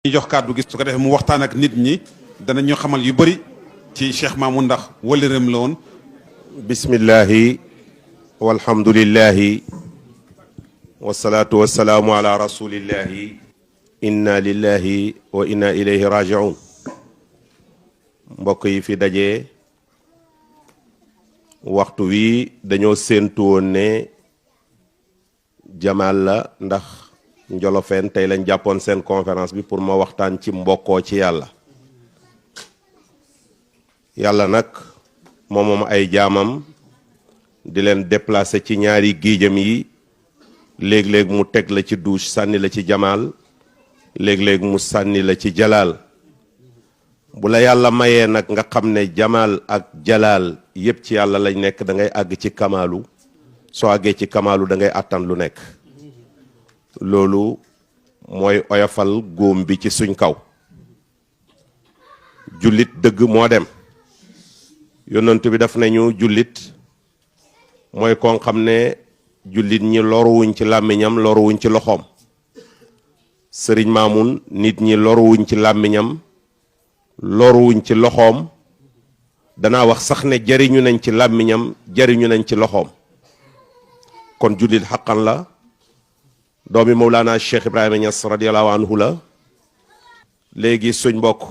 ñu jox kàddu gi su ko defee mu waxtaan ak nit ñi danañu xamal yu bëri ci Cheikh Mamoun ndax wëllëreem la woon. bismillahi walhamdulillahi wasalaatu wasalaamu ala rasulillahi inna lillahi wa inna ilayhi rajiun. mbokk yi fi daje waxtu wi dañoo séentu woon ne Jamal la ndax Njolofeen tey lañ jàppoon seen conférence bi pour ma waxtaan ci mbokkoo ci yàlla. yàlla nag moom ay jaamam di leen déplacer ci ñaari giijam yi léeg-léeg mu teg la ci douche sànni la ci Jamal léeg-léeg mu sànni la ci Jalal. bu la yàlla mayee nag nga xam ne Jamal ak Jalal yépp ci yàlla lañ nekk da ngay àgg ci kamaalu soo àggee ci kamaalu da ngay àttan lu nekk. loolu mooy oyofal góom bi ci suñ kaw. jullit dëgg moo dem yonent bi daf nañu jullit mooy kon xam ne jullit ñi loruwuñ ci làmmiñam loruwuñ ci loxoom. sëriñ Mamoun nit ñi loruwuñ ci làmmiñam loruwuñ ci loxoom danaa wax sax ne jariñu nañ ci làmmiñam jariñu nañ ci loxoom. kon jullit xaqan la doomi Mawlana Cheikh Ibrahima Niass radiyallahu anhu la. léegi suñ mbokk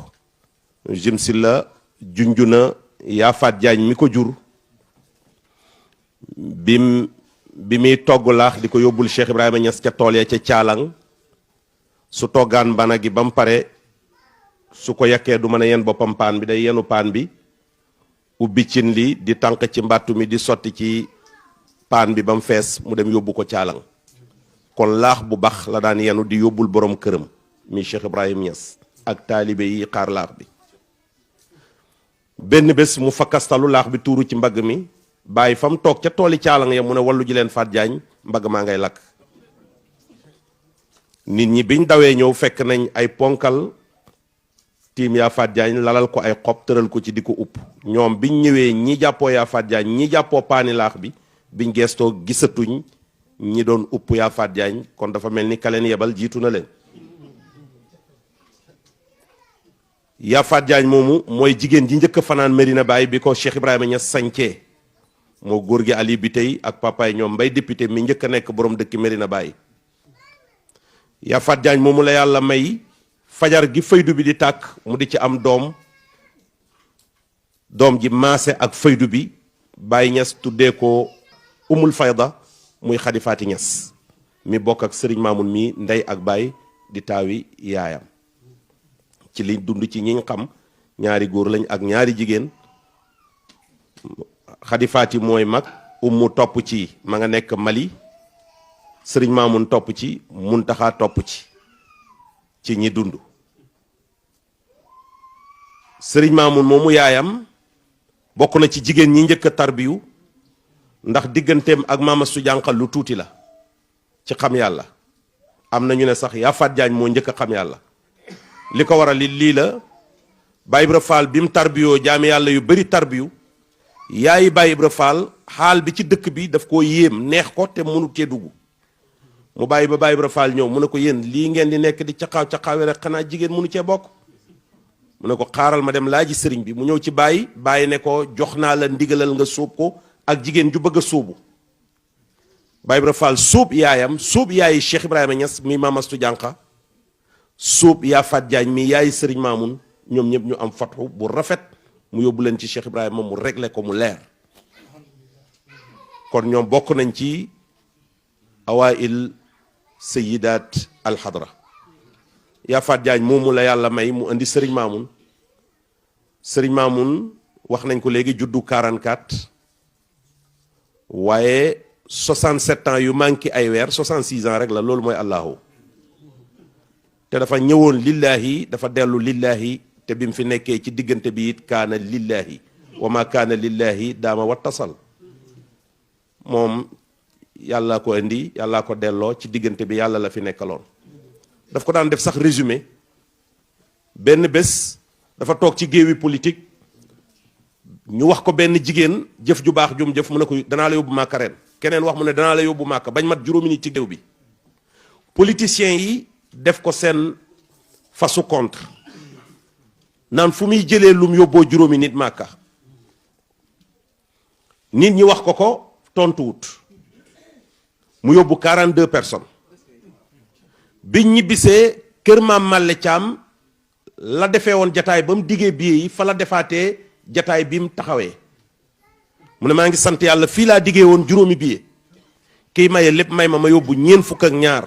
jimsi la junju na Yaafaat Jaañ mi ko jur bi muy togg laax di ko yóbbul Cheikh Ibrahima Niass ca tool ya ca caalang su toggaan bana gi ba mu pare su ko yakkee du mën a yen boppam paan bi day yenu paan bi ubbi cin li di tànq ci mbàttu mi di sotti ci paan bi ba mu fees mu dem yóbbu ko caalang. kon laax bu baax la daan yenu di yóbbul borom këram mi Cheikh Ibrahim Niass ak taalibe yi xaar laax bi. benn bés mu fakkastalu laax bi tuuru ci mbagg mi bàyyi fa mu toog ca tooli caalang ya mu ne wallu ji leen Faat Jaañ mbagg maa ngay lakk. nit ñi biñ dawee ñëw fekk nañ ay ponkal tiim yaa Faat Jaañ lalal ko ay xob tëral ko ci di ko upp. ñoom biñ ñëwee ñi jàppoo yaa Faat Jaañ ñi jàppoo paani laax bi biñ geestoo gisatuñ ñi doon upp yaa Faat Jaañ kon dafa mel ni ka leen yebal jiitu na leen. yaa Faat Jaañ moomu mooy jigéen ji njëkk a fanaan Medina Baye bi ko Cheikh Ibrahima Niass sañcee moo góor gi Ali bi tey ak papaay ñoom mbay député mi njëkk a nekk borom dëkki Medina Baye. yaa Faat Jaañ moomu la yàlla may fajar gi faydu bi di tàkk mu di ci am doom ji maase ak faydu bi Baye Niass tuddee ko umul fayda muy Xadi Faati Ñas mi bokk ak sëriñ Mamoun mi ndey ak baay di taawi yaayam. ci li dund ci ñi xam ñaari góor lañ ak ñaari jigéen. Xadi Faati mooy mag ummu topp ci ma nga nekk Mali sëriñ Mamoun topp ci Muntaxa topp ci ñi dund. sëriñ Mamoun moomu yaayam bokk na ci jigéen ñi njëkk a tarbiyu ndax digganteem ak Maama Su Jànqa lu tuuti la ci xam yàlla. am na ñu ne sax yaa Faat Jaañ moo njëkk a xam yàlla. li ko waral lii la Baay Ibra Faal bi mu tarbiyoo jaami yàlla yu bari tarbiyu yaayi Baay Ibra Faal xaal bi ci dëkk bi daf koo yéem neex ko te mënu cee dugg. mu bàyyi ba Baay Ibra Faal ñëw mu ne ko yéen lii ngeen di nekk di caqaawe rek xanaa jigéen mënu cee bokk. mu ne ko xaaral ma dem laaji sëriñ bi mu ñëw ci bàyyi ne ko jox naa la ndigalal nga sóob ko ak jigéen ju bëgg a sóobu. Baay Ibra Faal sóob yaayam sóob yaayi Cheikh Ibrahima Niass mi Maam Astu Jànqa sóob yaa Faat Jaañ mi yaayi sëriñ Mamoun ñoom ñëpp ñu am fatxu bu rafet mu yóbbu leen ci Cheikh Ibrahima mu réglé ko mu leer. kon ñoom bokk nañ ci awail sayidaat alxadra. yaa Faat Jaañ moomu la yàlla may mu indi sëriñ Mamoun. sëriñ Mamoun wax nañ ko léegi juddu 44 waaye 67 ans yu manqué ay weer 66 ans rek la loolu mooy Allahu. te dafa ñëwoon lillahi dafa dellu lillahi te bi mu fi nekkee ci diggante bi it kaana lillahi wa ma kaana lillahi daama wattasal. moom yàlla ko indi yàlla ko delloo ci diggante bi yàlla la fi nekkaloon. daf ko daan def sax résumé benn bés dafa toog ci géewi politique ñu wax ko benn jigéen jëf ju baax jum jëf mu ne ko danaa la yóbbu Màkka ren keneen wax mu ne danaa la yóbbu Màkka bañ mat juróomi nit ci géew bi. politiciens yi def ko seen fasu contre naan fu muy jëlee lum yóbboo juróomi nit màkka nit ñi wax ko tontuwut mu yóbbu 42 personnes biñ ñibbisee kër maam Malle Thiam la defee woon jataay ba mu diggee billet yi fa la defaatee jataay bi mu taxawee mu ne maa ngi sant yàlla fii laa diggee woon juróomi billet kiy maye lépp may ma yóbbu ñeent fukk ak ñaar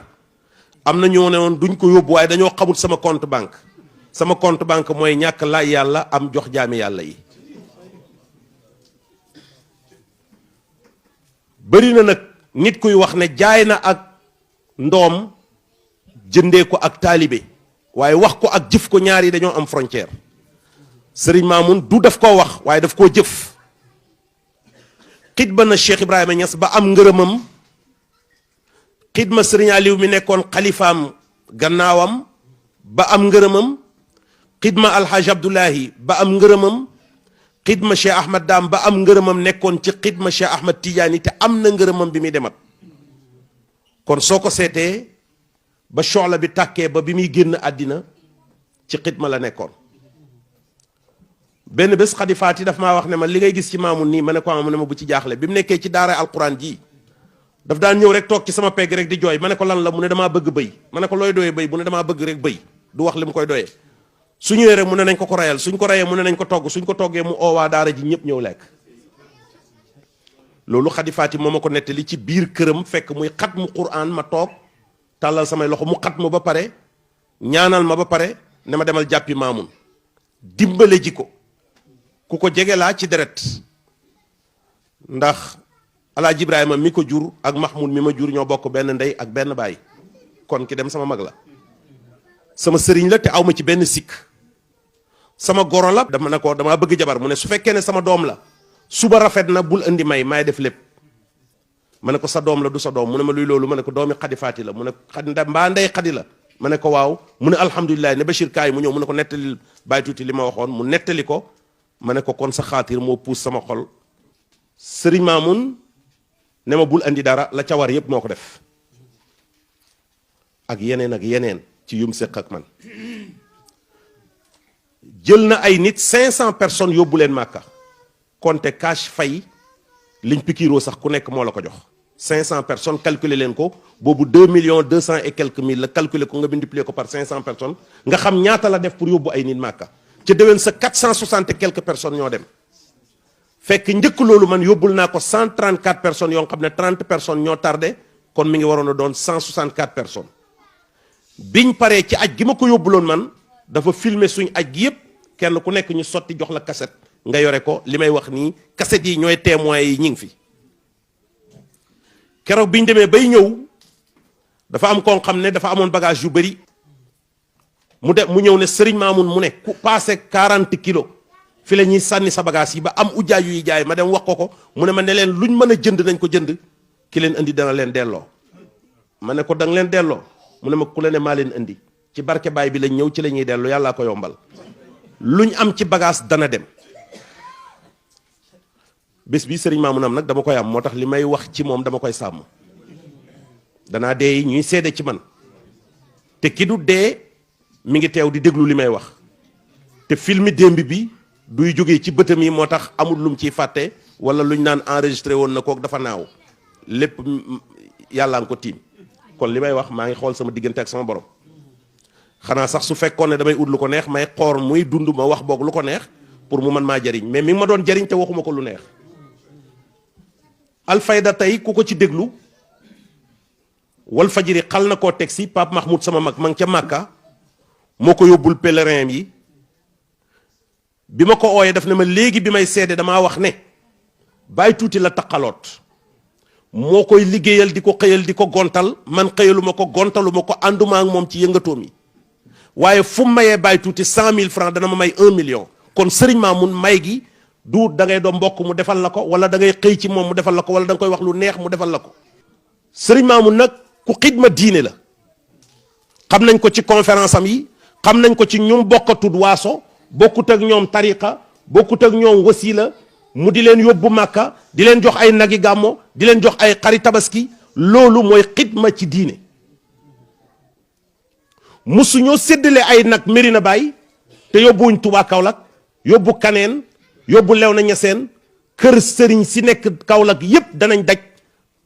am na ñoo ne woon duñ ko yóbbu waaye dañoo xamul sama compte banque sama compte banque mooy ñàkk laaj yàlla am jox jaami yàlla yi. bëri na nag nit kuy wax ne jaay na ak ndoom jëndee ko ak taalibe waaye wax ko ak jëf ko ñaar yi dañoo am frontière Serigne Mamoun du daf koo wax waaye daf koo jëf xidma na Cheikh Ibrahima Niass ba am ngërëmam xidma Serigne Aliou mi nekkoon xalifaam gannaawam ba am ngërëmam xidma Alhaji Abdoulahi ba am ngërëmam xidma Cheikh Ahmad Daam ba am ngërëmam nekkoon ci xidma Cheikh Ahmad Tidiane te am na ngërëmam bi muy demat kon soo ko seetee ba soxla bi tàkkee ba bi muy génn àddina ci xidma la nekkoon benn bés Xadi Faati daf maa wax ne ma li ngay gis ci Mamoun nii ma ne ko am ne ma bu ci jaaxle bi mu nekkee ci daara alquran ji daf daan ñëw rek toog ci sama pegg rek di jooy ma ne ko lan la mu ne damaa bëgg bëy ma ne ko looy doyee bëy mu ne damaa bëgg rek bëy du wax li mu koy doyee su ñëwee rek mu ne nañ ko rayal suñ ko rayee mu ne nañ ko togg suñ ko toggee mu oowaa daara ji ñëpp ñëw lekk loolu Xadi Faati moo ma ko nettali ci biir këram fekk muy xat mu quran ma toog tàllal samay loxo mu xat mu ba pare ñaanal ma ba pare ne ma demal jàppi Mamoun dimbale ji ko ku ko jege laa ci deret ndax Alaaji Ibrahima mi ko jur ak Mahmoud mi ma jur ñoo bokk benn ndey ak benn baay kon ki dem sama mag la sama sëriñ la te aw ma ci benn sikk sama goro la dama ne ko damaa bëgg jabar mu ne su fekkee ne sama doom la suba rafet na bul indi may def lépp ma ne ko sa doom la du sa doom mu ne ma luy loolu ma ne ko doomi Xadi Faati la mu ne xadi mbaa ndey xadi la ma ne ko waaw mu ne alhamdulilah ne Bachir kaay mu ñëw mu ne ko nettali bàyyi tuuti li ma waxoon mu nettali ko ma ne ko kon sa xaatir moo puus sama xol sëriñ Mamoun ne ma bul andi dara la ca war yépp moo ko def ak yeneen ci yum séq ak man jël na ay nit 500 personnes yóbbu leen Màkka compté cash fay liñ pikiiroo sax ku nekk moo la ko jox 500 personnes calculer leen ko boobu 2 200 et quelques mille la calculer ko nga multiplier ko par 500 personnes nga xam ñaata la def pour yóbbu ay nit Màkka ca déwén sa 460 et quelques personnes ñoo dem fekk njëkk loolu man yóbbul naa ko 134 personnes yoo xam ne 30 personnes ñoo tardé kon mi ngi waroon a doon 164 personnes biñ paree ci aj gi ma ko yóbbuloon man dafa filmer suñ aj gi yépp kenn ku nekk ñu sotti jox la cassette nga yore ko li may wax nii cassette yi ñooy témoins yi ñi ngi fi keroog biñ demee bay ñëw dafa am koo xam ne dafa amoon bagage yu bari mu ñëw ne Serigne Mamoun mu ne ku passé 40 kilos fi la ñuy sànni sa bagage yi ba am ujjaay yuy jaay ma dem wax ko mu ne ma ne leen luñ mën a jënd nañ ko jënd ki leen indi dana leen delloo ma ne ko danga leen delloo mu ne ma ku la ne maa leen indi ci barke baay bi lañ ñëw ci la ñuy delloo yàllaa ko yombal luñ am ci bagage dana dem bés bi Serigne Mamoun am nag dama koy am moo tax li may wax ci moom dama koy sàmm danaa dee ñuy seede ci man te ki du dee mi ngi teew di déglu li may wax te filmi démb bi duy jógee ci bëtam yi moo tax amul lum ciy fàtte wala luñ naan enregistré woon na kook dafa naaw lépp yàllaa nga ko tiim kon li may wax maa ngi xool sama diggante ak sama borom xanaa sax su fekkoon ne damay ut lu ko neex may xoor muy dund ma wax boog lu ko neex pour mu mën maa jariñ mais mi ngi ma doon jariñ te waxuma ko lu neex Alfayda tey ku ko ci déglu wal fajiri xal na koo teg si Pape Mahmoud sama mag ma ngi ca Màkka moo ko yóbbul pèlerin yi bi ma ko ooyee daf ne ma léegi bi may seede damaa wax ne bàyyi tuuti la taqaloot moo koy liggéeyal di ko xëyal di ko gontal man xëyaluma ko gontaluma ko ànduma ak moom ci yëngatoom yi waaye fu mu mayee bàyyi tuuti 100 000 francs dana ma may 1 million kon Serigne Mamoun may gi du da ngay doon mbokk mu defal la ko wala da ngay xëy ci moom mu defal la ko wala da nga koy wax lu neex mu defal la ko Serigne Mamoun nag ku xidma diine la xam nañ ko ci conférence am yi xam nañ ko ci ñum bokkatut waaso bokkut ak ñoom tariqa bokkut ak ñoom wasila mu di leen yóbbu Màkka di leen jox ay nagi gàmmo di leen jox ay xari tabaski loolu mooy xidma ci diine musuñoo séddale ay nag Médina Baye te yóbbuwuñ Touba Kaolack yóbbu Kaneen yóbbu Léona Niassène kër sëriñ si nekk Kaolack yépp danañ daj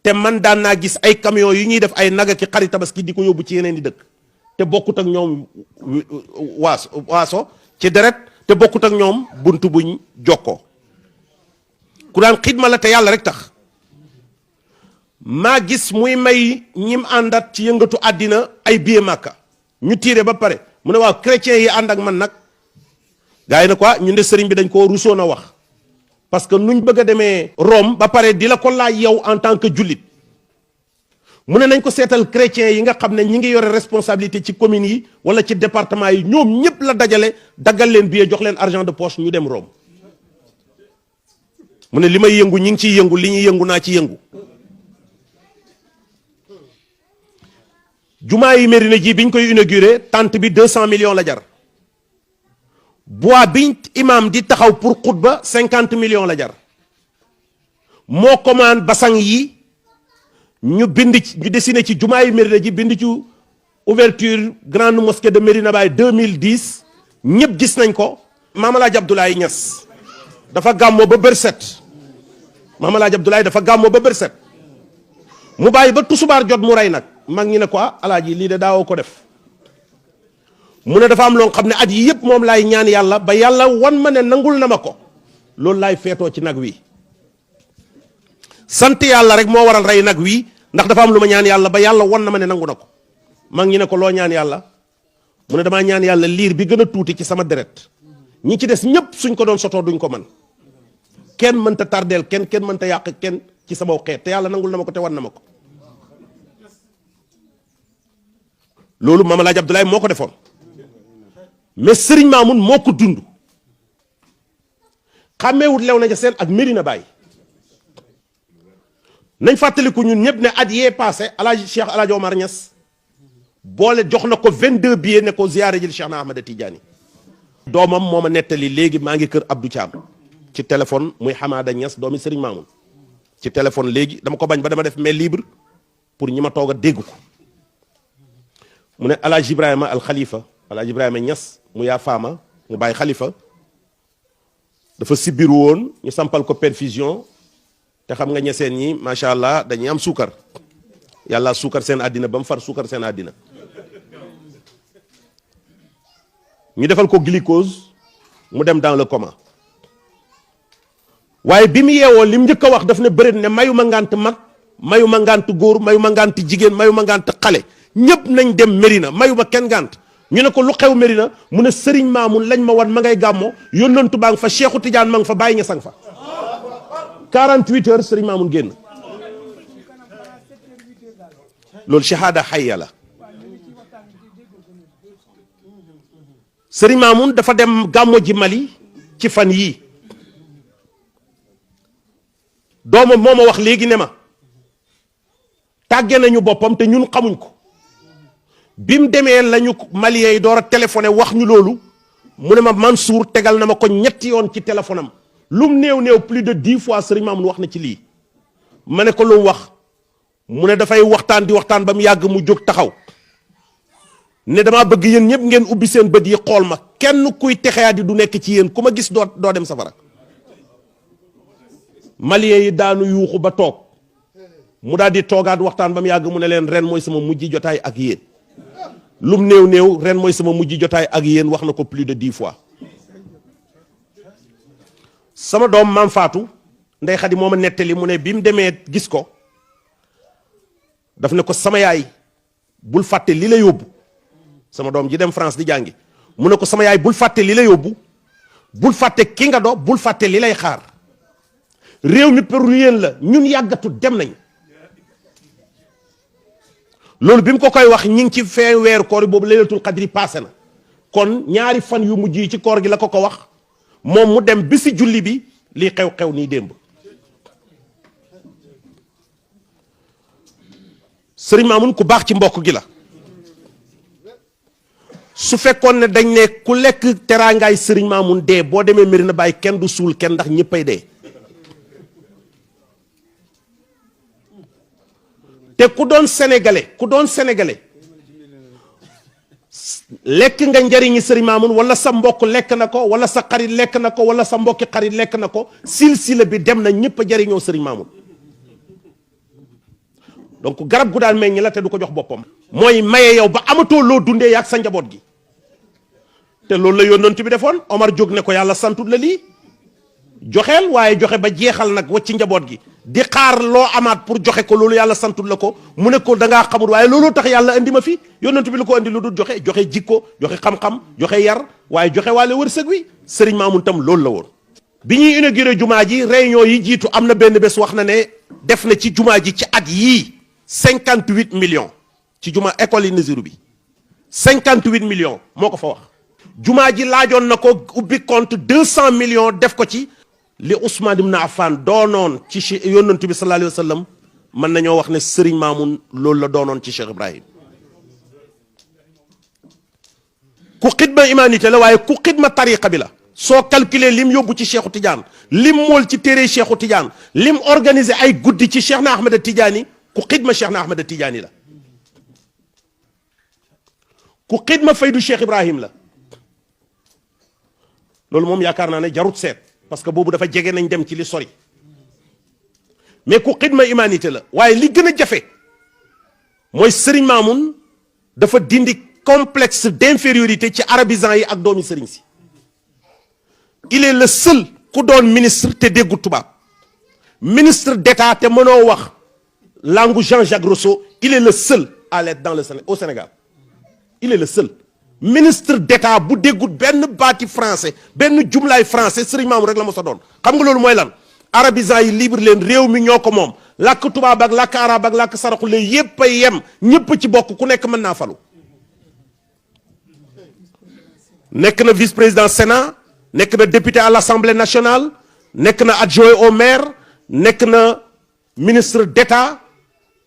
te man daan naa gis ay camion yu ñuy def ay naga ki xari tabaski di ko yóbbu ci yeneen di dëkk te bokkut ak ñoom waaso ci deret te bokkut ak ñoom buntu buñ jokkoo ku daan xidma la te yàlla rek tax maa gis muy may ñim àndat ci yëngatu àddina ay billet Màkka ñu tiire ba pare mu ne waaw chrétiens yi ànd ak man nag gars yi ne quoi ñun de sëriñ bi dañ koo rusoon a wax parce que nuñ bëgg a demee Rome ba pare di la ko laaj yow en tant que jullit mu ne nañ ko seetal chrétiens yi nga xam ne ñi ngi yore responsabilité ci communes yi wala ci département yi ñoom ñëpp la dajale daggal leen billet jox leen argent de poche ñu dem Rome mu ne li may yëngu ñi ngi ciy yëngu li ñuy yëngu naa ci yëngu jumaa yi Médina ji biñ koy inauguré tente bi 200 millions la jar bois biñ imam di taxaw pour xutba 50 millions la jar moo commande basang yi ñu bind ñu dessiné ci jumaa yi Médina ji bind ci ouverture grande mosquée de Médina Baye 2010 ñëpp gis nañ ko Maam Alaaji Abdoulaye Niass dafa gàmmoo ba bërset Maam Alaaji Abdoulaye dafa gàmmoo ba bërset mu bàyyi ba tusubaar jot mu rey nag mag ñi ne ko alaaji lii de daawoo ko def mu ne dafa am loo xam ne at yi yëpp moom laay ñaan yàlla ba yàlla wan ma ne nangul na ma ko loolu laay feetoo ci nag wi sant yàlla rek moo waral rey nag wi ndax dafa am lu ma ñaan yàlla ba yàlla wan na ma ne nangu na ko mag ñi ne ko loo ñaan yàlla mu ne damaa ñaan yàlla liir bi gën a tuuti ci sama deret ñi ci des ñëpp suñ ko doon sotoo duñ ko man kenn mënta tardeel kenn mënta yàq kenn ci sama xeet te yàlla nangul na ma ko te wan na ma ko loolu Maam Alaaji Abdoulaye moo ko defoon mais Serigne Mamoun moo ko dund xàmmeewut Léona Niassène ak Médina Baye nañ fàttaliku ñun ñëpp ne at yee passé alaaji Cheikh Alaaji Omar Niass boole jox na ko 22 billets ne ko ziyaare jël Cheikh na Ahmada Tidiane doomam moo ma nettali léegi maa ngi kër Abdou Thiam ci téléphone muy Hamada Niass doomi Serigne Mamoun ci téléphone léegi dama ko bañ ba dama def mail libre pour ñi ma toog a dégg ko mu ne Alaaji Ibrahima al Khalifa Alaaji Ibrahima Niass mu yaa faama mu bàyyi Khalifa dafa sibiru woon ñu sampal ko perfusion te xam nga ñeseen ñi macha allah dañuy am suukar yàlla suukar seen àddina ba mu far suukar seen àddina ñu defal ko glucose mu dem dans le coma waaye bi mu yeewoo li mu njëkk a wax daf ne bëreet ne mayu ma ngànt mag mayu ma ngànt góor mayu ma ngànt jigéen mayu ma ngànt xale ñëpp nañ dem Médina mayu ma kenn ngànt ñu ne ko lu xew Médina mu ne Serigne Mamoun lañ ma wan ma ngay gàmmo yónnantu baa nga fa Cheikhou Tidiane ma nga fa bàyyi ña sang fa 48 heures Serigne Mamoun génn loolu shahada hayya la Serigne Mamoun dafa dem gàmmo ji Mali ci fan yii doomam moo ma wax léegi ne ma tàgge nañu boppam te ñun xamuñ ko bi mu demee lañu Maliens yi door a téléphoné wax ñu loolu mu ne ma Mansour tegal na ma ko ñetti yoon ci téléphone am lu mu néew plus de 10 fois Serigne Mamoun wax na ci lii ma ne ko lu mu wax mu ne dafay waxtaan di waxtaan ba mu yàgg mu jóg taxaw ne damaa bëgg yéen ñëpp ngeen ubbi seen bët yi xool ma kenn kuy texeyaat di du nekk ci yéen ku ma gis doo dem safara Maliens yi daanu yuuxu ba toog mu daal di toogaat waxtaan ba mu yàgg mu ne leen ren mooy sama mujj jotaay ak yéen lum néew ren mooy sama mujj jotaay ak yéen wax na ko plus de 10 fois sama doom maam Fatou Ndey Xadi moo ma nettali mu ne bi mu demee gis ko daf ne ko sama yaay bul fàtte li la yóbbu sama doom ji dem France di jàngi mu ne ko sama yaay bul fàtte li la yóbbu bul fàtte ki nga do bul fàtte li lay xaar réew mi pour yéen la ñun yàggatu dem nañ loolu bi mu ko koy wax ñi ngi ci fee weeru koor yi boobu laylatul qadri passé na kon ñaari fan yu mujj yi ci koor gi la ko wax moom mu dem bi si julli bi lii xew-xew nii démb Serigne Mamoun ku baax ci mbokk gi la su fekkoon ne dañ ne ku lekk teraangaay Serigne Mamoun dee boo demee Médina Baye kenn du suul kenn ndax ñëppay dee te ku doon sénégalais lekk nga njariñi sëriñ Mamoun wala sa mbokk lekk na ko wala sa xarit lekk na ko wala sa mbokki xarit lekk na ko silsila bi dem na ñëpp a jariñoo sëriñ Mamoun donc garab gu daan meññ la te du ko jox boppam mooy maye yow ba amatoo loo dundee yaag sa njaboot gi te loolu la yónnent bi defoon Omar jóg ne ko yàlla santut la lii joxeel waaye joxe ba jeexal nag wacci njaboot gi di xaar loo amaat pour joxe ko loolu yàlla santul la ko mu ne ko da ngaa xamul waaye looloo tax yàlla indi ma fi yónnent bi lu ko indi lu dul joxe jikko joxe xam-xam joxe yar waaye joxe waale wërsëg wi sëriñ Mamoun tam loolu la woon. bi ñuy inauguré jumaa ji réunion yi jiitu am na benn bés wax na ne def na ci jumaa ji ci at yii 58 millions ci jumaa école yi Niziru bi 58 millions moo ko fa wax. jumaa ji laajoon na ko ubbi compte 200 millions def ko ci. li Ousmane ibn Affan doonoon ci yónnent bi sallallahu alayhi wa sallam mën nañoo wax ne Serigne Mamoun loolu la doonoon ci Cheikh Ibrahim ku xidma humanité la waaye ku xidma tariqa bi la soo calculer lim yóbbu ci Cheikhu Tidiane lim mool ci téere Cheikhu Tidiane lim organisé ay guddi ci Cheikh na Ahmed Tidiane ku xidma Cheikh na Ahmed Tidiane la ku xidma faydu Cheikh Ibrahim la loolu moom yaakaar naa ne jarut seet parce que boobu dafa jege nañ dem ci li sori mais ku xidma humanité la waaye li gën a jafe mooy Serigne Mamoun dafa dindi complexe d'infériorité ci arabisants yi ak doomi Serigne si il est le seul ku doon ministre te déggu tubaab ministre d'État te mënoo wax langue Jean-Jacques Rousseau il est le seul à l'être dans le au Sénégal il est le seul ministre d'État bu déggut benn baati français benn jumlaay français Serigne Mamoun rek la mos a doon xam nga loolu mooy lan arabisants yi libre leen réew mi ñoo ko moom làkk tubaab ak làkk arab ak làkk saraxule yépp a yem ñépp ci bokk ku nekk mën naa falu nekk na vice-président Sénat nekk na député à l'Assemblée nationale nekk na adjoint au maire nekk na ministre d'État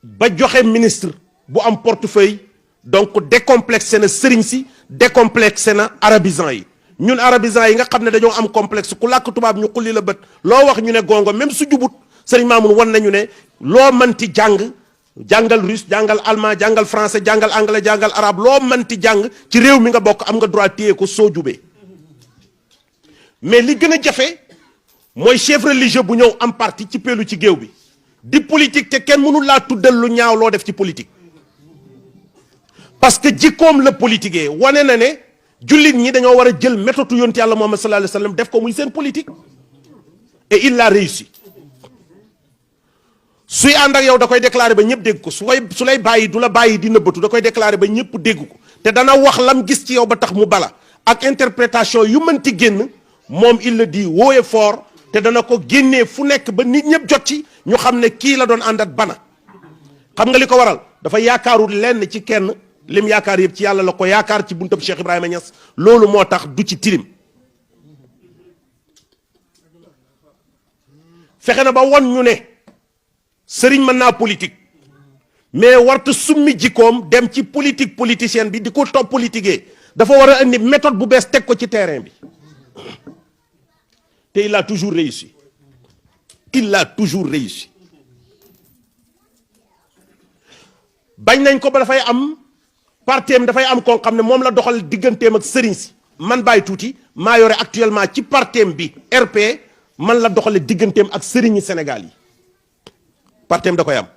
ba joxe ministre bu am portefeuille donc décomplexé na sëriñ si décomplexé na arabisants yi ñun arabisants yi nga xam ne dañoo am complexe ku làkk tubaab ñu xulli la bët loo wax ñu ne gongo même su jubut sëriñ Mamoun wan nañu ne loo mënti jàngal russe jàngal allemand jàngal français jàngal anglais jàngal arabe loo mënti jàng ci réew mi nga bokk am nga droit téye ko soo jubee mais li gën a jafe mooy chef religieux bu ñëw am parti ci peelu ci géew bi di politique te kenn mënul laa tuddal lu ñaaw loo def ci politique parce que jikkoom la politiquee wane na ne jullit ñi dañoo war a jël méthode yonent yàlla Muhammad sallallahu alayhi wa sallam def ko muy seen politique et il l'a réussi suy ànd ak yow da koy déclarer ba ñëpp dégg ko su lay bàyyi du la bàyyi di nëbbatu da koy déclarer ba ñëpp dégg ko te dana wax lam gis ci yow ba tax mu bala ak interprétation yu mënti génn moom il le dit haut et fort te dana ko génnee fu nekk ba nit ñëpp jot ci ñu xam ne kii la doon ànd ak bana xam nga li ko waral dafa yaakaarul lenn ci kenn lim yaakaar yëpp ci yàlla la ko yaakaar ci buntab Cheikh Ibrahima Niass loolu moo tax du ci tilim fexe na ba won ñu ne sëriñ mën naa politique mais warta summi jikkoom dem ci politique politicienne bi di ko topp politiquer dafa war a indi méthode bu bees teg ko ci terrain bi te il a toujours réussi il a toujours réussi bañ nañ ko ba dafay am parteem dafay am koo xam ne moom la doxal digganteem ak sëriñ si man Baye Tuuti maa yore actuellement ci parteem bi RP man la doxale digganteem ak sëriñi Sénégal yi parteem da koy am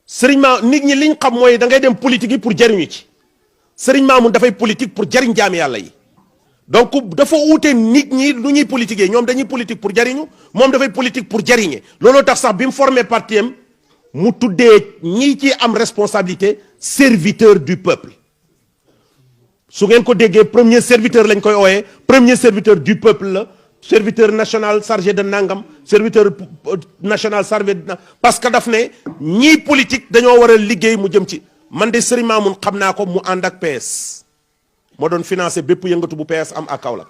sëriñ ma nit ñi liñ xam mooy da ngay dem politique yi pour jariñu ci sëriñ Mamoun dafay politique pour jariñ jaami yàlla yi donc dafa uute nit ñi lu ñuy politiquer ñoom dañuy politique pour jariñu moom dafay politique pour jariñe looloo tax sax bi mu formé parteem mu tuddee ñi ci am responsabilité serviteur du peuple su ngeen ko déggee premier serviteur lañ koy ooyee premier serviteur du peuple la serviteur national chargé de nangam serviteur national chargé de parce que daf ne ñii politique dañoo war a liggéey mu jëm ci man de Serigne Mamoun xam naa ko mu ànd ak PS moo doon financé bépp yëngatu bu PS am ak Kaolack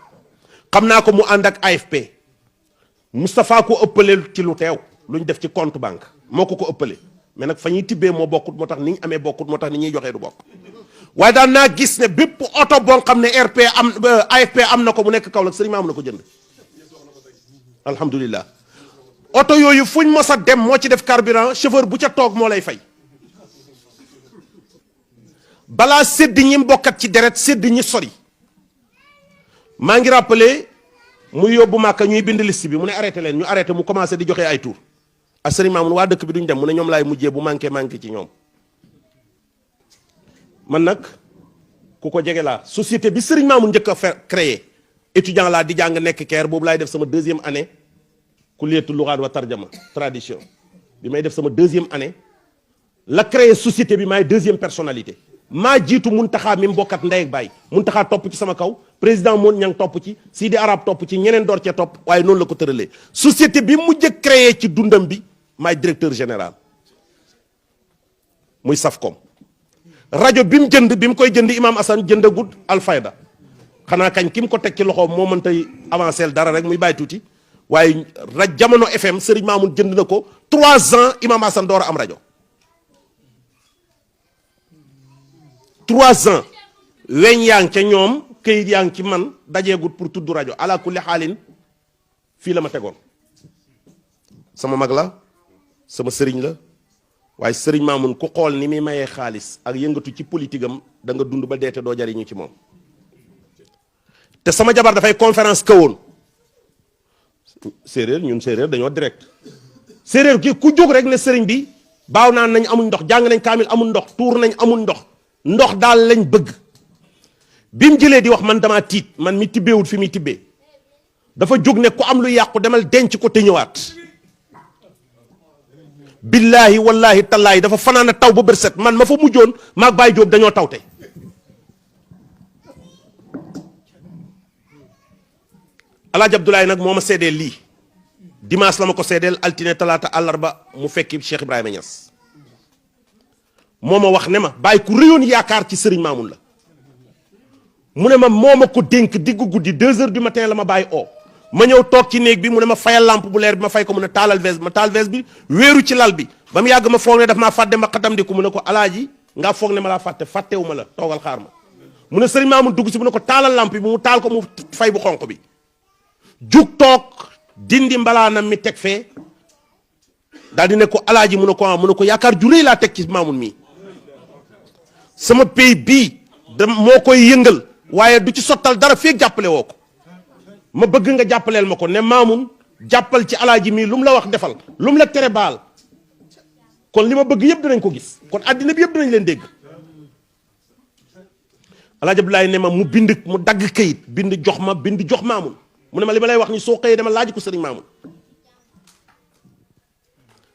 xam naa ko mu ànd ak AFP Moustapha ko ëppale ci lu teew lu ñu def ci compte banque moo ko ëppale mais nag fa ñuy tibbee moo bokkut moo tax ni ñu amee bokkut moo tax ni ñuy joxee du bokk waaye daan naa gis ne bépp oto boo xam ne RP am AFP am na ko mu nekk Kaolack Serigne Mamoun na ko jënd alhamdulilah oto yooyu fuñ mos a dem moo ci def carburant chauffeur bu ca toog moo lay fay balaa sédd ñi mbokkat ci deret sédd ñi sori. maa ngi rappelé muy yóbbu Màkka ñuy bind liste bi mu ne arrêté leen ñu arrêté mu commencé di joxe ay tur ak Serigne Mamoun waa dëkk bi duñ dem mu ne ñoom laay mujjee bu manqué ci ñoom. man nag ku ko jege laa société bi Serigne Mamoun njëkk a créé étudiant laa di jàng nekk Caire boobu laay def sama 2e année kulliyatu lugaat wa tarjama tradition bi may def sama 2e année la créé société bi maay 2e personnalité. maa jiitu Muntaxa mi mbokkat ndey ak baay Muntaxa topp ci sama kaw président Moon Ñang topp ci Sidi Arab topp ci ñeneen door cee topp waaye noonu la ko tëralee société bi mujj a créé ci dundam bi maay directeur général muy Safcom. rajo bi mu jënd bi mu koy jënd Imam Assane jëndagut Alfayda xanaa kañ ki mu ko teg ci loxoom moo mënta avancé dara rek muy bàyyi tuuti waaye jamono FM Serigne Mamoun jënd na ko 3 ans Imam Assane door a am rajo. 3 ans weñ yaa ngi ca ñoom këyit yaa ngi ci man dajeegut pour tudd rajo ala kulli xaalin fii la ma tegoon sama mag la sama sëriñ la waaye sëriñ Mamoun ku xool ni muy mayee xaalis ak yëngatu ci politique am da nga dund ba deete doo jariñu ci moom te sama jabar dafay conférence kawoon séeréer ñun séeréer dañoo direct séeréer ki ku jóg rek ne sëriñ bi baaw naan nañ amuñ ndox jàng nañ kaamil amul ndox tuur nañ amul ndox daal lañ bëgg bi mu jëlee di wax man damaa tiit man mi tibbeewul fi muy tibbee dafa jóg ne ku am lu yàqu demal denc ko te ñëwaat billaahi wallaahi tallaahi dafa fanaan taw ba bërset man ma fa mujjoon maag Baye Jóob dañoo tawte Alaaji Abdoulaye nag moo ma seedeel lii dimanche la ma ko seedeel altine talaata àllarba mu fekki Cheikh Ibrahima Niass moo ma wax ne ma bàyyi ku réyoon yaakaar ci Serigne Mamoun la mu ne ma moo ma ko dénk diggu guddi 2 heures du matin la ma bàyyi oo ma ñëw toog ci néeg bi mu ne ma fayal lampe bu leer bi ma fay ko mu ne taalal vase bi ma taal vase bi wéeru ci lal bi ba mu yàgg ma foog ne daf maa fàtte ma xatam di ko mu ne ko alaaji nga foog ne ma laa fàtte fàttewu ma la toogal xaar ma mu ne Serigne Mamoun dugg si mu ne ko taalal lampe bi mu taal ko mu fay bu xonq bi jug toog dindi mbalaanam mi teg fee daal di ne ko alaaji mu ne ko yaakaar ju rëy laa teg ci Mamoun mii sama pays bii da moo koy yëngal waaye du ci sottal dara feeg jàppale woo ko ma bëgg nga jàppaleel ma ko ne Mamoun jàppal ci alaaji mii lu mu la wax defal lu mu la tere baal kon li ma bëgg yëpp dinañ ko gis kon àddina bi yëpp dinañ leen dégg alaaji Abdoulaye ne ma mu dagg këyit bind jox Mamoun mu ne ma li ma lay wax ni soo xëyee dama laaj ko Serigne Mamoun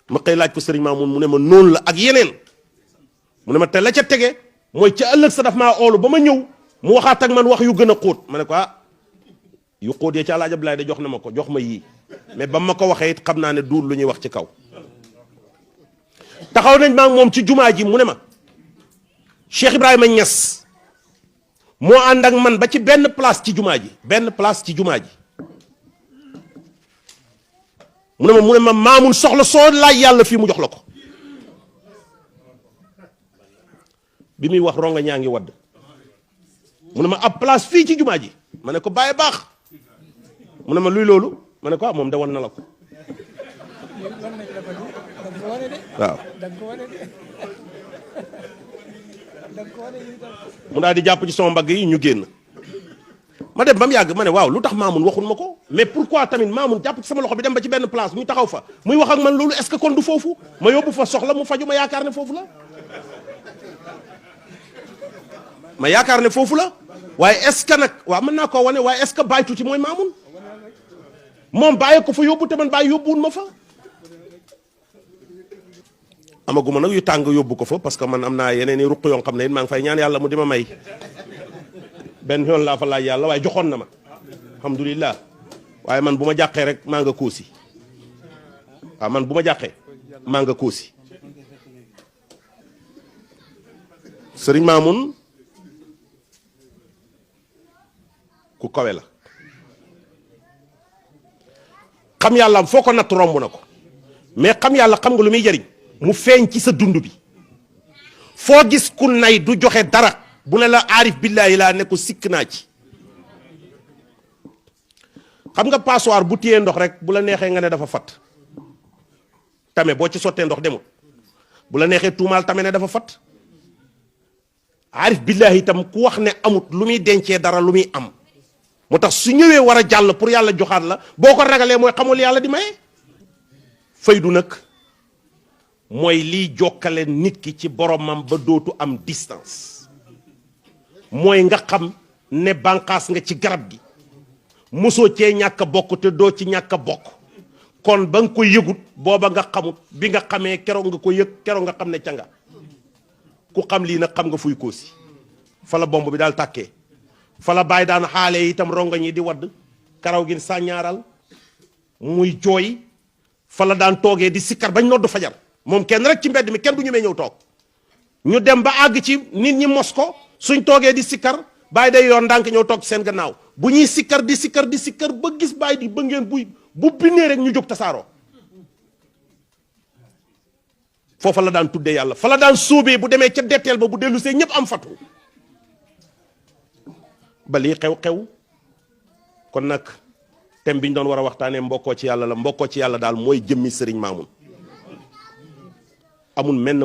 ma xëy laaj ko Serigne Mamoun mu ne ma noonu la ak yeneen mu ne ma te la ca tege mooy ca ëllëg sa daf maa oolu ba ma ñëw mu waxaat ak man wax yu gën a xóot ma ne ko yu xóot yee ci Alaaji Abdoulaye de jox na ma ko jox ma yii mais ba ma ko waxee it xam naa ne duul lu ñuy wax ci kaw taxaw nañ maa moom ci jumaa ji mu ne ma Cheikh Ibrahima Niass moo ànd ak man ba ci benn place ci jumaa ji mu ne ma Mamoun soxla soo laaj yàlla fii mu jox la ko bi muy wax ronga ñaa ngi wadd mu ne ma ab place fii ci jumaa ji ma ne ko bàyyi baax mu ne ma luy loolu ma ne ko moom de wan na la ko waaw mu daal di jàpp ci sama mbagg yi ñu génn ma dem ba mu yàgg ma ne waaw lu tax Mamoun waxul ma ko mais pourquoi tamit Mamoun jàpp ci sama loxo bi dem ba ci benn place muy taxaw fa muy wax ak man loolu est-ce que kon du foofu ma yóbbu fa soxla mu faju ma yaakaar ne foofu la waaye est-ce que nag waaw mën naa koo wane waaye est-ce que Baye Tuuti mooy Mamoun moom bàyyi ko fa yóbbu te man bàyyi yóbbuwul ma fa amaguma nag yu tàng yóbbu ko fa parce que man am naa yeneen i ruq yoo xam ne it maa ngi fay ñaan yàlla mu di ma may benn yoon laa fa laaj yàlla waaye joxoon na ma alhamdulilah waaye man bu ma jàqee rek maa nga kóosi waaw man bu ma jàqee maa nga kóosi Serigne Mamoun ku kawe la xam yàlla foo ko natt romb na ko mais xam yàlla xam nga lu muy jariñ mu feeñ ci sa dund bi foo gis ku nay du joxe dara bu ne la aarif billaahi laa ne ko sikk naa ci xam nga passoire bu téyee ndox rek bu la neexee nga ne dafa fat tame boo ci sottee ndox demul bu la neexee tuumaal tame ne dafa fat aarif billahi itam ku wax ne amut lu muy dencee dara lu muy am moo tax su ñëwee war a jàll pour yàlla joxaat la boo ko ragalee mooy xamul yàlla di maye. faydu nag mooy liy jokkale nit ki ci boromam ba dootu am distance mooy nga xam ne bànqaas nga ci garab gi mosoo cee ñàkk a bokk te doo ci ñàkk a bokk kon ba nga ko yëgut booba nga xamut bi nga xamee keroog nga ko yëg keroog nga xam ne ca nga ku xam lii nag xam nga fuy koosi fa la bomb bi daal tàkkee fa la bàyyi daan xaale itam rongoñ yi di wadd karaw gi sàññaaral muy jooy fa la daan toogee di sikkar bañ noddu fajar moom kenn rek ci mbedd mi kenn du ñu mee ñëw toog ñu dem ba àgg ci nit ñi mos ko suñ toogee di sikkar bàyyi day yoon ndànk ñëw toog seen gannaaw bu ñuy sikkar di sikkar ba gis bàyyi di ba ngeen bu binnee rek ñu jóg tasaaroo foofa la daan tuddee yàlla fa la daan sóobee bu demee ca detteel ba bu dellu see ñëpp am fatu ba lii xew-xew kon nag thème bi ñu doon war a waxtaanee mbokkoo ci yàlla la mbokkoo ci yàlla daal mooy jëmmi Serigne Mamoun amul menn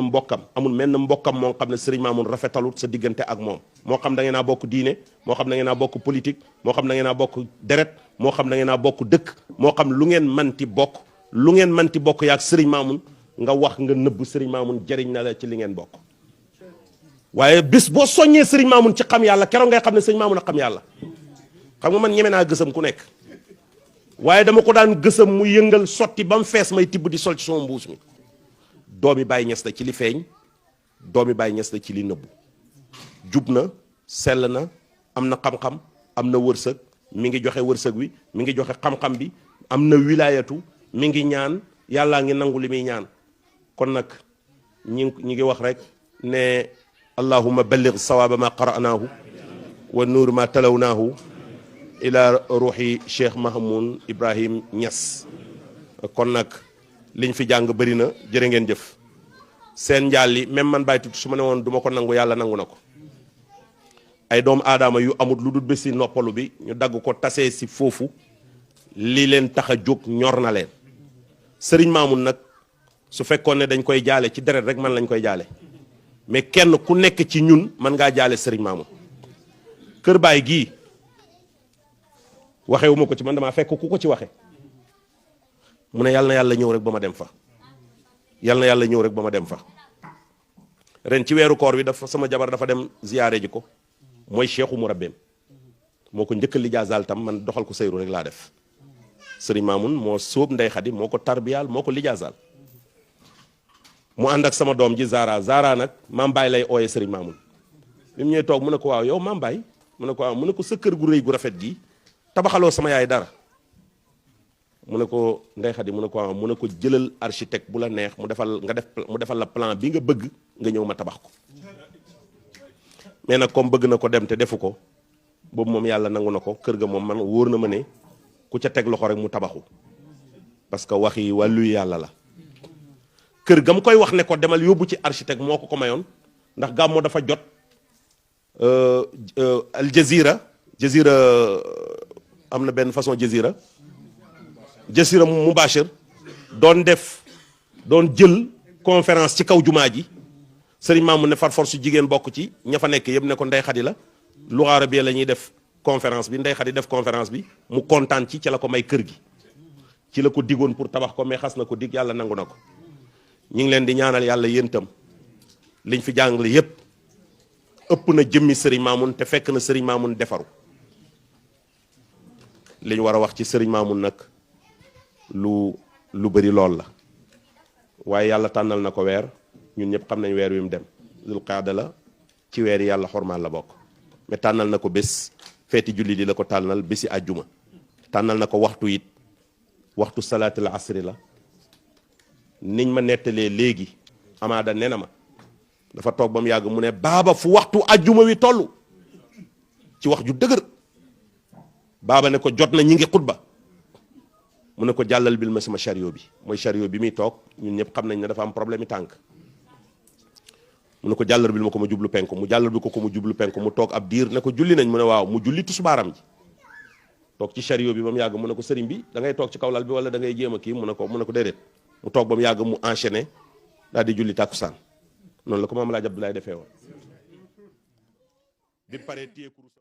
mbokkam moo xam ne Serigne Mamoun rafetalut sa diggante ak moom moo xam da ngeen naa bokk diine moo xam da ngeen naa bokk politique moo xam da ngeen naa bokk deret moo xam da ngeen naa bokk dëkk moo xam lu ngeen manti bokk yaag Serigne Mamoun nga wax nga nëbb Serigne Mamoun jëriñ na la ci li ngeen bokk waaye bis boo soññee Serigne Mamoun ci xam yàlla keroog ngay xam ne Serigne Mamoun a xam yàlla xam nga man ñeme naa gësam ku nekk waaye dama ko daan gësam mu yëngal sotti ba mu fees may tibb di sol ci sama mbuus mi doomi Baay Ñas la ci li feeñ doomi Baay Ñas la ci li nëbbu jub na sell na am na xam-xam am na wërsëg mi ngi joxe wërsëg wi mi ngi joxe xam-xam bi am na wilaayatu mi ngi ñaan yàllaa ngi nangu li muy ñaan kon nag ñi ngi wax rek ne allahumma balligh sawaaba ma qara'naahu wa nuur ma talawnaahu ila ruuxi Cheikh Mahamoun Ibrahim Niass kon nag liñ fi jàng bëri na jërë ngeen jëf seen njaal li même man bàyyi tuuti su ma ne woon du ma ko nangu yàlla nangu na ko ay doomu aadama yu amut lu dul bési noppalu bi ñu dagg ko tasee si foofu li leen tax a jóg ñor na leen Serigne Mamoun nag su fekkoon ne dañ koy jaale ci deret rek man lañ koy jaale mais kenn ku nekk ci ñun mën ngaa jaale Serigne Mamoun kër baay gii waxewuma ko ci man damaa fekk ku ko ci waxe mu ne yàlla na yàlla ñëw rek ba ma dem fa yàlla na yàlla ñëw rek ba ma dem fa ren ci weeru koor bi dafa sama jabar dafa dem ziyaare ji ko mooy cheikhu murabbeem moo ko njëkkal lijaasaal tam man doxal ko sayru rek laa def Serigne Mamoun moo sóob Ndey Xadi moo ko tarbiyaal moo ko lijaasaal mu ànd ak sama doom ji Zara nag maam Baye lay ooyee Serigne Mamoun bi mu ñëwee toog mu ne ko waaw yow maam Baye mu ne ko waaw mu ne ko sa kër gu rëy gu rafet gi tabaxaloo sama yaay dara mu ne ko Ndey Xadi mu ne ko waaw mu ne ko jëlal architecte bu la neex mu defal la plan bi nga bëgg nga ñëw ma tabax ko mais nag comme bëgg na ko dem te defu ko boobu moom yàlla nangu na ko kër ga moom man wóor na ma ne ku ca teg loxo rek mu tabaxu parce que wax yi wàllu yàlla la kër ga mu koy wax ne ko demal yóbbu ci architecte moo ko mayoon ndax gàmmo dafa jot al jazira am na benn façon jazira mubashir doon jël conférence ci kaw jumaa ji Serigne Mamoun ne far force jigéen bokk ci ña fa nekk yëpp ne ko Ndey Xadi la luga arabiya la ñuy def conférence bi Ndey Xadi def conférence bi mu kontaan ci la ko may kër gi ci la ko digoon pour tabax ko mais xas na ko dig yàlla nangu na ko ñu ngi leen di ñaanal yàlla yéen itam liñ fi jàngale yépp ëpp na jëmmi Serigne Mamoun te fekk na Serigne Mamoun defaru li ñu war a wax ci Serigne Mamoun nag lu bëri lool la waaye yàlla tànnal na ko weer ñun ñëpp xam nañ weer wi mu dem Dul Qaada la ci weer yi yàlla xormaal la bokk mais tànnal na ko bés feeti julli di la ko tànnal bési àjjuma tànnal na ko waxtu it waxtu salaatul asri la niñ ma nettalee léegi amaada nee na ma dafa toog ba mu yàgg mu ne baaba fu waxtu àjjuma wi toll ci wax ju dëgër baaba ne ko jot na ñi ngi xutba mu ne ko jàllal bil ma sama chariot bi mooy chariot bi muy toog ñun ñëpp xam nañ ne dafa am problème yi tànk mu ne ko jàllar bil ma ko ma jublu penku mu jàllar bi ko mu jublu penku mu toog ab diir ne ko julli nañ mu ne waaw mu julli tusubaaram ji toog ci chariot bi ba mu yàgg mu ne ko sëriñ bi da ngay toog ci kaw lal bi wala da ngay jéem a kii mu ne ko déedéet mu toog ba mu yàgg mu enchaîné daal di julli tàkkusaan noonu la ko Maam Alaaji Abdoulaye defee woon bi paree téye kurusam